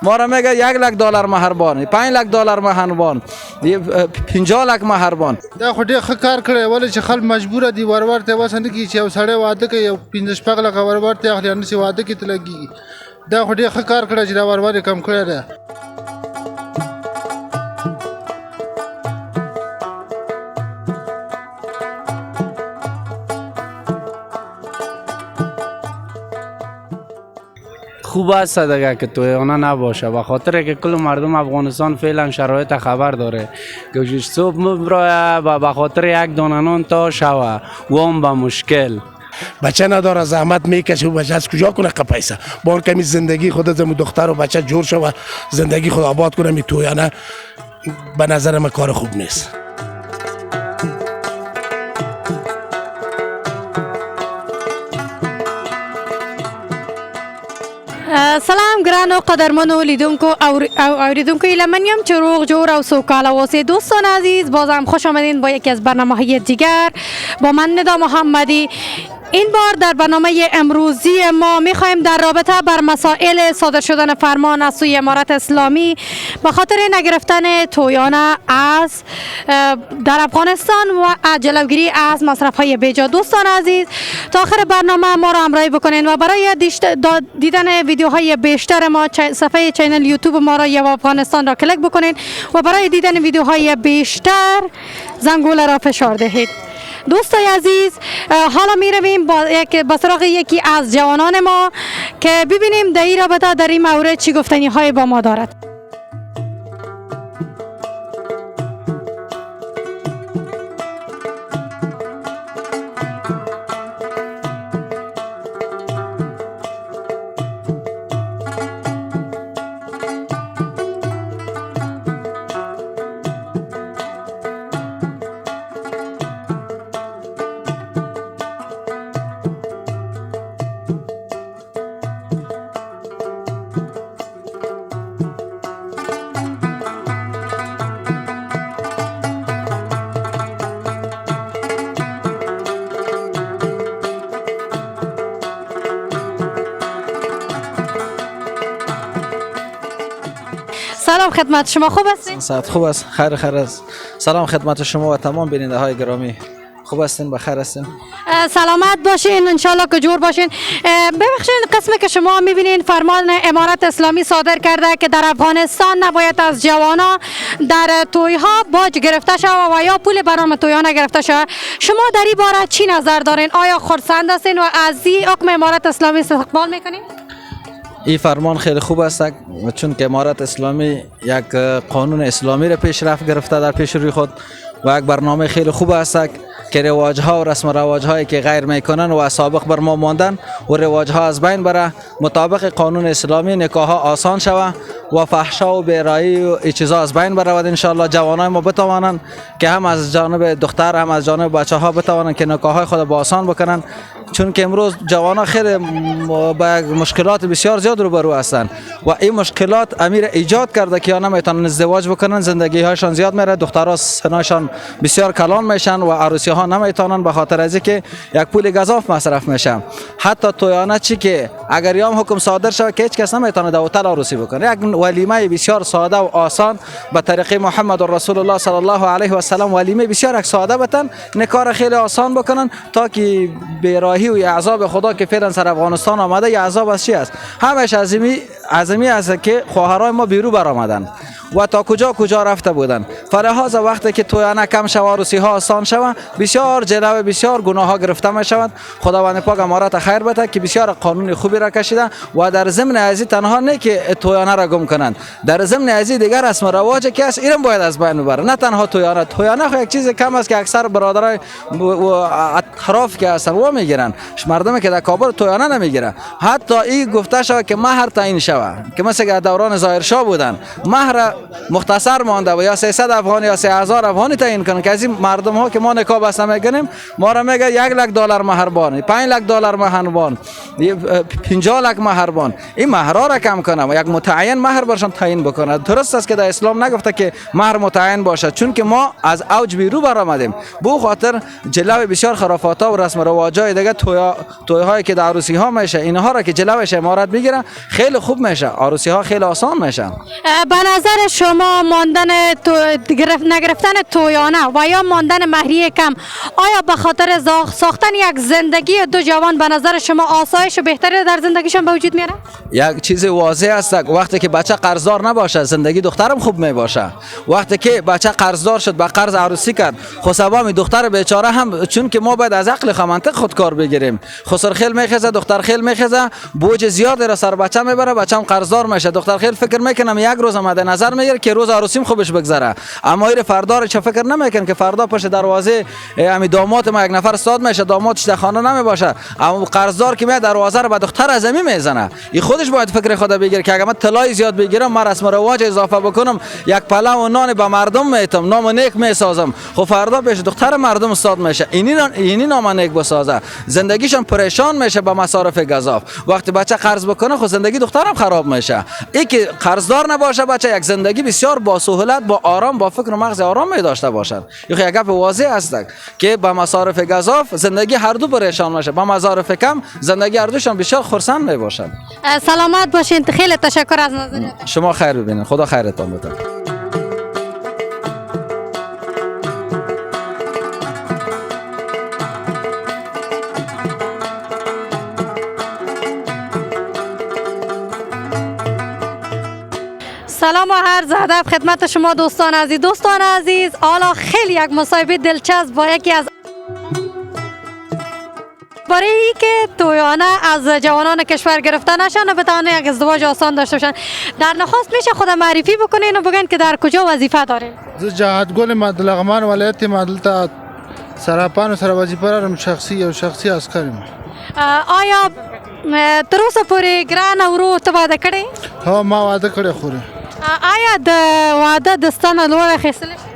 ما را میگه $1,00,000 مهربان، $5,00,000 مهربان، $50,00,000 مهربان. دا خو ډېر ښه کار کړی ولې چې خلک مجبوره دي ورور ته وسه نه کړي چې یو سړی واده کوي یو 15-16 ورور ته اخلي نه چې واده کې ته لګېږي. دا خو ډېر ښه کار کړی چې دا ورور یې کم کړی دی. خوب است دیگه که تویانه نباشه به خاطر که کل مردم افغانستان فعلا شرایط خبر داره که صبح مبرای به خاطر یک دانه نان تا شوه وام به مشکل بچه نداره زحمت میکشه و بچه از کجا کنه پیسه با اون کمی زندگی خود زمو دختر و بچه جور شوه زندگی خود آباد کنه می تویانه به نظر من کار خوب نیست. سلام ګرانو قدرمنو لیدونکو او اوریدونکو لمنیم چې روغ جوړ او سوکاله اوسئ. دوستان عزیز باز هم خوش آمدین با یکی از برنامه‌های دیگر با من ندا محمدی. این بار در برنامه امروزی ما میخواهیم در رابطه بر مسائل صادر شدن فرمان از سوی امارت اسلامی به خاطر نگرفتن تویانه از در افغانستان و جلوگیری از مصرف های بیجا. دوستان عزیز تا آخر برنامه ما را همراهی بکنین و برای دیدن ویدیوهای بیشتر ما صفحه چینل یوتیوب ما را یا افغانستان را کلیک بکنین و برای دیدن ویدیوهای بیشتر زنگوله را فشار دهید. دوستای عزیز حالا می رویم با سراغ یکی از جوانان ما که ببینیم در این رابطه در این مورد چی گفتنی های با ما دارد. سلام خدمت شما، خوب هستین؟ ساعت خوب است، خیر است. سلام خدمت شما و تمام بیننده های گرامی. خوب هستین، بخیر هستین؟ سلامت باشین، انشالله که جور باشین. ببخشید قسمی که شما میبینین فرمان امارت اسلامی صادر کرده که در افغانستان نباید از جوانا در تویها باج گرفته شود و یا پول برنامه تویانه گرفته شود. شما در این باره چی نظر دارین؟ آیا خرسند هستین و از این حکم امارت اسلامی استقبال میکنین؟ این فرمان خیلی خوب است چون که امارت اسلامی یک قانون اسلامی را پیشرفت گرفته در پیش روی خود و یک برنامه خیلی خوب است که رواج‌ها و رسم و رواج‌هایی که غیر میکنن و سابق بر ما ماندن و رواج‌ها از بین بره، مطابق قانون اسلامی نکاح‌ها آسان شوه و فحشا و بیرایی و این چیزا از بین برود. ان شاء الله جوانای ما بتوانند که هم از جانب دختر هم از جانب بچه‌ها بتوانند که نکاح‌های خود با آسان بکنن، چون که امروز جوانان خیلی با مشکلات بسیار زیاد روبرو هستند و این مشکلات امیر ایجاد کرده که نمیتونن ازدواج بکنن، زندگی هاشون زیاد میره، دخترها سنشان بسیار کلان میشن و عروسی ها نمیتونن به خاطر از اینکه یک پول گزاف مصرف میشن. حتی تویانه چی که اگر یام حکم صادر شود که هیچ کس نمیتونه در هتل عروسی بکنه، یک ولیمه بسیار ساده و آسان به طریق محمد رسول الله صلی الله علیه و سلم، ولیمه بسیار ساده بتن نکار خیلی آسان بکنن تا که بیراهی و عذاب خدا که فعلا سر افغانستان آمده، یا عذاب از چی است؟ همش عظمی است که خواهرای ما بیرو برآمدن و تا کجا رفته بودن. فلهذا وقتی که تویانه کم شود، عروسی ها آسان شود، بسیار جلوه بسیار گناه ها گرفته می شود. خداوند پاک امارت خیر بده که بسیار قانون خوبی را کشیده و در ضمن ازی تنها نه که تویانه را گم کنند، در ضمن ازی دیگر رسم و رواج که است ایران باید از بین ببره. نه تنها تویانه خو یک چیز کم است که اکثر برادرای اطراف که هستن و میگیرن، مردمی که در کابل تویانه نمیگیره. حتی این گفته شود که مهر تعیین شود که مثلا دوران ظاهرشاه بودن، مهر مختصر مانده و یا 300 افغانی یا 3000 افغانی تعیین کنن که از این مردم ها که ما نکاح بسته میکنیم ما را میگه $1,00,000 مهربان، $5,00,000 مهربان، 50 لک مهربان این مهرها را کم کنه و یک متعین مهر برشان تعیین بکنه. درست است که در اسلام نگفته که مهر متعین باشد، چون که ما از اوج بیرو برآمدیم. بو خاطر جلو بسیار خرافات ها و رسم و رواجای دیگه، توی هایی که در عروسی ها میشه، اینها را که جلوش امارت بگیره خیلی خوب میشه، عروسی ها خیلی آسان میشه. به نظر شما نگرفتن تویانه و یا ماندن مهریه کم آیا به خاطر ساختن یک زندگی دو جوان به نظر شما آسایش و بهتری در زندگیشان به وجود میاره؟ یک چیز واضح است، وقتی که بچه قرضدار نباشه زندگی دخترم خوب میباشه. وقتی که بچه قرضدار شد با قرض عروسی کرد، خصوصا دختر بیچاره هم، چون که ما باید از عقل خمنطق خود کار بگیریم، خسر خیل میخزه، دختر خیل میخزه، بوج زیادی را سر بچه میبره، بچه‌م قرضدار میشه. دختر خیل فکر میکنم یک روز مد نظر میگیره که روز عروسیم خوبش بگذره، اما این فردا چه فکر نمیکن که فردا پشت دروازه امی داماد ما یک نفر استاد میشه، دامادش در خانه نمیباشه، اما قرضدار که میاد دروازه رو به دختر از زمین میزنه. این خودش باید فکر خود بگیره که اگر من طلای زیاد بگیرم، من رسم و رواج اضافه بکنم، یک پلو و نان به مردم میتم، نام نیک میسازم، خب فردا پیش دختر مردم استاد میشه، اینی نام نیک بسازه، زندگیشون پریشان میشه با مصارف گزاف. وقتی بچه قرض بکنه خود زندگی دخترم خراب میشه. این که قرضدار نباشه بچه یک زندگی بسیار با سهولت، با آرام، با فکر و مغز آرام می داشته باشد. یک گپ واضح است که با مصارف گزاف زندگی هر دو پریشان میشه، با مصارف کم زندگی هر دوشان بسیار خرسند می باشد. سلامت باشین، خیلی تشکر از نظرت. شما خیر ببینید، خدا خیرتان بده. سلام و عرض ادب خدمت شما دوستان عزیز. حالا خیلی یک مصاحبه دلچسب با یکی از برای ای که تویانه از جوانان کشور گرفته نشن و بتونه یک ازدواج آسان داشته باشن، در نخست میشه خود معرفی بکنین و بگن که در کجا وظیفه دارین؟ جهادگل مدلغمان ولایت مدلتا سراپان و سر وظیفه دارم، شخصی عسکریم. آیا تر اوسه پورې ګرانه ورور ته واده کړی؟ ها ما واده کړی خو آیا د واده د ستنه لوړ اخیستلی شي؟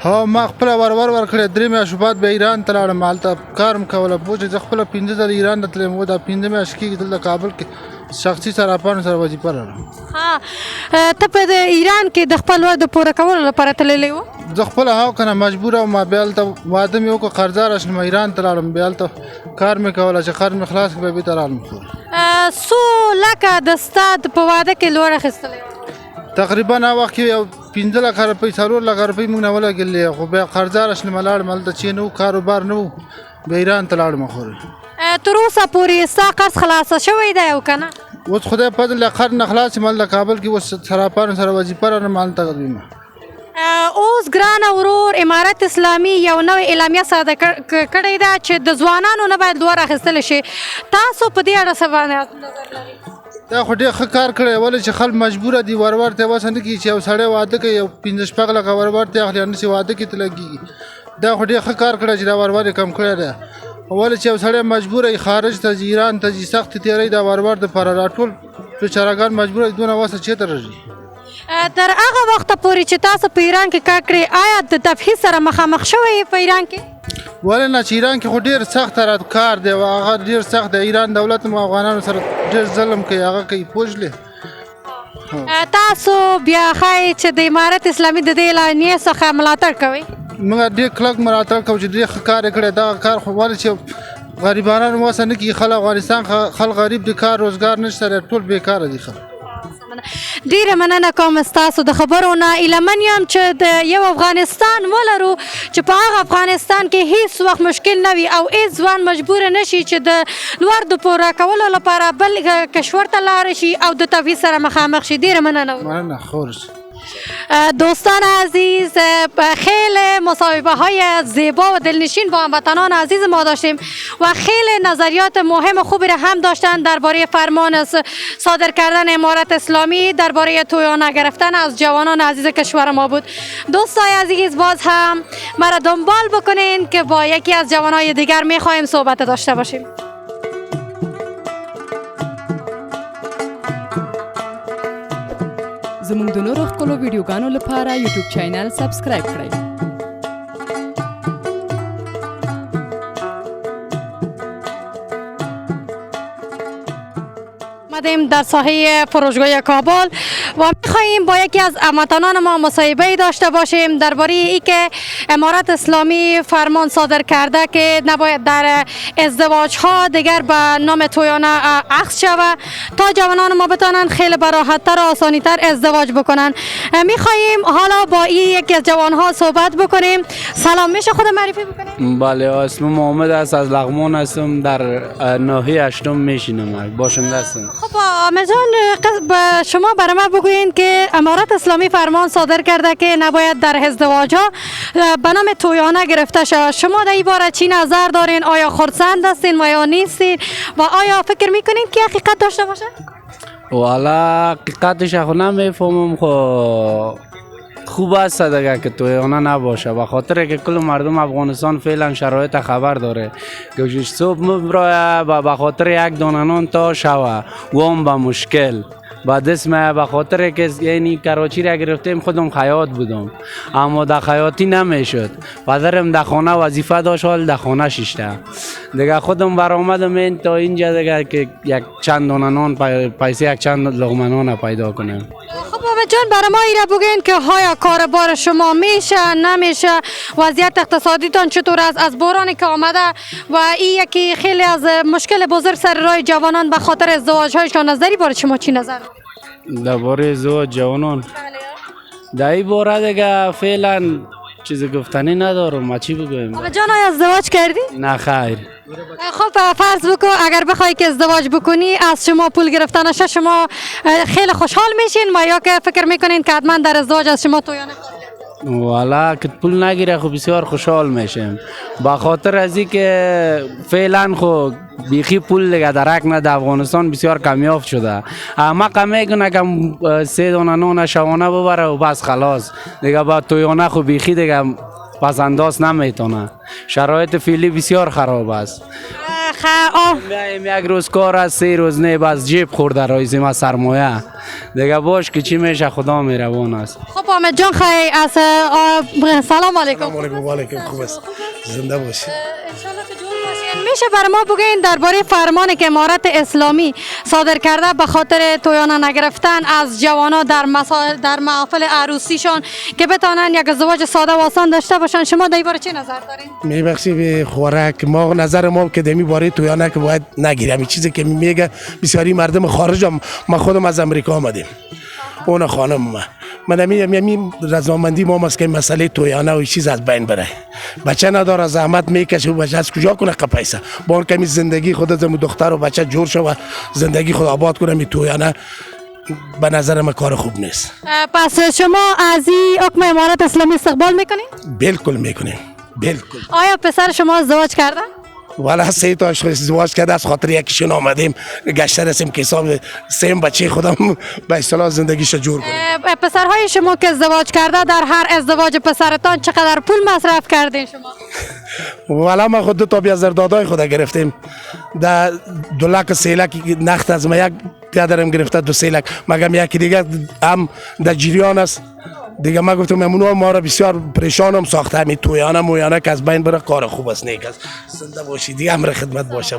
ها ما خپل ور کړی، 3 میاشتې بعد به ایران ته لاړم، هلته کار م کوله. پوه زه خپله 15 ځله ایران ته تللی م، دا 15 میاشتې کېږي دلته کابل کې شخصي سراپانو سره وظیفه لرم. ته په ایران کې د خپل واده پوره کولو لپاره تللی و؟ زه خپله ها که نه مجبوره وم، بیا هلته واده مې وکړه، قرضداره شوم، ایران ته لاړم، بیا هلته کار مې کوله، چې قرض مې خلاص کړ بیا بېرته رالم. څو لکه د ستا په واده کې لوړ اخیستلی و؟ تقریبا هغه وخت کې یو 15 لکه روپۍ 4 لکه روپۍ موږ نه ولګېدلې، خو بیا قرضداره شوم، لاړم هلته چې نه و کاروبار نه و، بیا ایران ته لاړم. تر اوسه پورې ستا قرض خلاصه شوی دی او که نه؟ اوس خدای فضل له قرض نه خلاص یم، هلته کابل کې اوس سراپانو سره وظیفه لرم، هلته یم. اوس ګرانه ورور، امارت اسلامي یو نوې اعلامیه صادره کړې ده چې د ځوانانو نه باید لوړ اخیستلی شي. تاسو په دې اړه څه باندې نظر لرئ؟ دا خو ډېر ښه کار کړی، ولې چې خلک مجبوره دي ور ته وسه نه کېږي چې یو سړی واده کوي، یو 15 لکه ور ته اخلي، نشي واده کې ته لګېږي. دا خو ډېر ښه کار کړی چې دا ور یې کم کړی دی، ولې چې یو سړی مجبوره خارج ته ځي، ایران ته ځي، سخت تیاری دا ور دپاره راټول بیچارهګان مجبوره دي، دونه وسه چېرته راځي. تر هغه وخته پورې چې تاسو په ایران کې کار کړی، آیا د تبعیض سره مخامخ شوی په ایران کې؟ ولې نه، چې ایران کې خو ډېر سخت کار دی او هغه ډېر سخت دی. ایران دولت هم افغانانو سره ډېر ظلم کوي، هغه کوي پوجلې. تاسو بیا ښایي چې د امارت اسلامي د دې اعلامیې څخه ملاتړ کوئ؟ موږ ډېر کلک ملاتړ کوو چې ډېر ښه کار یې کړی. دغه کار خو ولې چې غریبانو وسه نه کېږي، خلک افغانستان خلک غریب دي، کار روزګار نشته، ټول بیکاره دي خلک. ډیره مننه کوم ستاسو د خبرو نه. ایله من یم چې د یو افغانستان ولرو چې په هغه افغانستان کې هیڅ وخت مشکل نه وي او هیڅ ځوان مجبور نشي چې د لوړ د پوره کولو لپاره بل کشور ته لاړ شي او د تبعیض سره مخامخ شي. ډیره مننه. خورش دوستان عزیز، خیلی مصاحبه های زیبا و دلنشین با هموطنان عزیز ما داشتیم و خیلی نظریات مهم خوبی را هم داشتن درباره فرمان صادر کردن امارت اسلامی، درباره تویانه گرفتن از جوانان عزیز کشور ما بود. دوستای عزیز، باز هم مرا دنبال بکنین که با یکی از جوانای دیگر میخواهیم صحبت داشته باشیم. زموږ د نورو ښکلو ویډیوګانو لپاره یوټیوب چینل سبسکرایب کړئ. آمدیم در ساحه فروشگاه کابل و می‌خواهیم با یکی از هموطنان ما مصاحبه داشته باشیم درباره اینکه امارت اسلامی فرمان صادر کرده که نباید در ازدواج ها دیگر به نام تویانه عقد شود تا جوانان ما بتونن خیلی براحت‌تر و آسانی‌تر ازدواج بکنن. می‌خواهیم حالا با این یکی از جوان ها صحبت بکنیم. سلام، میشه خود معرفی بکنیم؟ بله، اسم محمد است، از لغمان هستم، در ناحیه هشتم میشینم، باشنده هستم. خب آمه جان، شما برای ما بگوین که امارت اسلامی فرمان صادر کرده که نباید در ازدواج ها به نام تویانه گرفته شود. شما در این باره چی نظر دارین؟ آیا خرسند هستین و یا نیستین و آیا فکر میکنین که حقیقت داشته باشه؟ والا حقیقتش خو نمیفهمم، خو خوب است دیگه که تویانه نباشه، به خاطر که کل مردم افغانستان فعلا شرایط خبر داره که صبح میبره به خاطر یک دانه نان تا شوه و هم به مشکل بعد اسم به خاطر که یعنی کراچی را گرفتیم خودم خیاط بودم اما در خیاطی نمیشد. پدرم در خانه وظیفه داشت، حال در خانه شیشته دیگه خودم برآمدم این تا اینجا دیگه که یک چند دانه نان پیسه یک چند لقمه نان پیدا کنم. خب آمه جان، برای ما ایره بگین که های کاربار شما میشه نمیشه، وضعیت اقتصادیتان چطور است از بحرانی که آمده و این یکی خیلی از مشکل بزرگ سر راه جوانان به خاطر ازدواج هایشان. نظری باره شما چی نظر؟ درباره ازدواج جوانان در این باره دیگه فعلا چیزی گفتنی ندارم. ما چی بگویم؟ آمه جان، آیا ازدواج کردی؟ نه خیر. خب فرض بکن اگر بخوای که ازدواج بکنی از شما پول گرفته نشه، شما خیلی خوشحال میشین و یا که فکر میکنین که حتما در ازدواج از شما تویانه کنید؟ والا که پول نگیره خب بسیار خوشحال میشم، با خاطر از این که فعلا خب بیخی پول دیگه درک نه در افغانستان بسیار کمیافت شده. اما کمی کنه که 3 دانه نان شبانه ببره و بس خلاص دیگه با تویانه خب بیخی دیگه پس انداز نمیتونه. شرایط فعلی بسیار خراب است. یک روز کار است 3 روز نه، بس جیب خورده رایزی ما سرمایه دیگه باش که چی میشه خدا مهربان است. خب آمد جان خیلی از سلام علیکم. سلام علیکم. و علیکم. خوب است، زنده باشی. میشه برای ما بگین درباره فرمانی که امارت اسلامی صادر کرده به خاطر تویانه نگرفتن از جوانا در محافل عروسیشان که بتانن یک ازدواج ساده و آسان داشته باشن، شما در این باره چه نظر دارین؟ میبخشی به خوراک ما نظر ما که دمی باره تویانه که باید نگیره. همین چیزی که میگه بسیاری مردم خارجم، ما خودم از امریکا آمدیم، اون خانم من همین رضامندی ما است که مسئله تویانه و چیز از بین بره. بچه نداره، زحمت میکشه و بچه از کجا کنه پیسه؟ با اون کمی زندگی خود از دختر و بچه جور شو و زندگی خود آباد کنه. می تویانه به نظر من کار خوب نیست. پس شما از این حکم امارت اسلامی استقبال میکنین؟ بالکل میکنیم، بالکل. آیا پسر شما ازدواج کرده؟ والا 3 تا ازدواج کرده، از خاطر یکیشون آمدیم گشته رسیم که حساب 3 بچه خودم به اصطلاح زندگیش جور کنیم. پسرهای شما که ازدواج کرده در هر ازدواج پسرتان چقدر پول مصرف کردین شما؟ والا ما خود 2 تا بیازر دادای خود گرفتیم. در 2 لک 3 لک نقد از ما یک پیادرم گرفته 2-3 لک، مگم یکی دیگه هم در جریان است دیگه. ما گفتم امونو ما را بسیار پریشانم ساخته، همین تویانه مویانه که از بین بره کار خوب است. نیک است، زنده باشی دیگه، امر خدمت باشه.